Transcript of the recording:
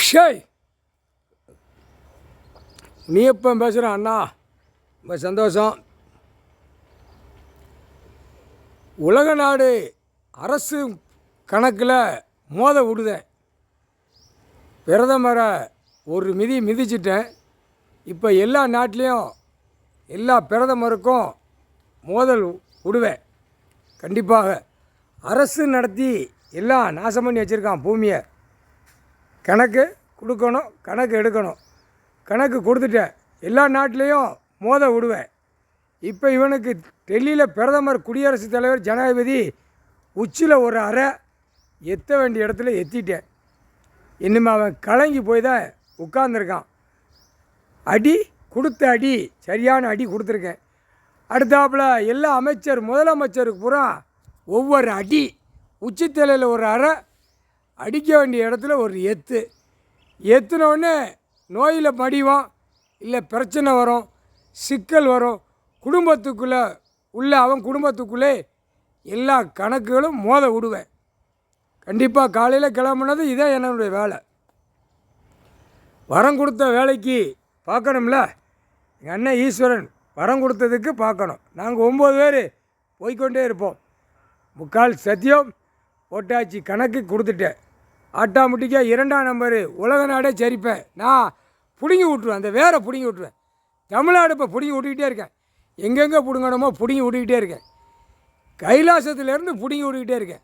ஷேய், நீ எப்போ பேசுகிற அண்ணா? ரொம்ப சந்தோஷம். உலக நாடு அரசு கணக்கில் மோத விடுதேன். பிரதமரை ஒரு மிதி மிதிச்சிட்டேன். இப்போ எல்லா நாட்டிலையும் எல்லா பிரதமருக்கும் மோதல் விடுவேன். கண்டிப்பாக அரசு நடத்தி எல்லாம் நாசம் பண்ணி வச்சுருக்கான் பூமியை. கணக்கு கொடுக்கணும், கணக்கு எடுக்கணும். கணக்கு கொடுத்துட்டேன். எல்லா நாட்டிலையும் மோத விடுவேன். இப்போ இவனுக்கு டெல்லியில் பிரதமர், குடியரசுத் தலைவர், ஜனாதிபதி உச்சியில் ஒரு அறை எத்த வேண்டிய இடத்துல எத்திட்டேன். இன்னும் அவன் கலங்கி போய் தான் உட்கார்ந்துருக்கான். அடி கொடுத்த அடி, சரியான அடி கொடுத்துருக்கேன். அடுத்தாப்புல எல்லா அமைச்சர், முதலமைச்சருக்கு பூரா ஒவ்வொரு அடி, உச்சித்தலையில் ஒரு அறை, அடிக்க வேண்டிய இடத்துல ஒரு எத்துனோடனே நோயில் மடிவான், இல்லை பிரச்சனை வரும், சிக்கல் வரும். குடும்பத்துக்குள்ளே அவன் குடும்பத்துக்குள்ளே எல்லா கணக்குகளும் மோத விடுவேன். கண்டிப்பாக காலையில் கிளம்புனது இதான் என்னுடைய வேலை. வரம் கொடுத்த வேலைக்கு பார்க்கணும்ல. எங்கள் அண்ணன் ஈஸ்வரன் வரம் கொடுத்ததுக்கு பார்க்கணும். நாங்கள் 9 பேர் போய்கொண்டே இருப்போம். முக்கால் சத்தியம் போட்டாச்சு, கணக்கு கொடுத்துட்டேன். ஆட்டாமுட்டிக்கா 2ஆம் நம்பரு உலக நாடே சரிப்பேன். நான் பிடுங்கி விட்ருவேன், அந்த வேரை பிடுங்கி விட்ருவேன். தமிழ்நாடு இப்போ பிடுங்கி விட்டுக்கிட்டே இருக்கேன். எங்கெங்கே பிடுங்கணுமோ பிடுங்கி விட்டுக்கிட்டே இருக்கேன். கைலாசத்துலேருந்து பிடுங்கி விட்டுக்கிட்டே இருக்கேன்.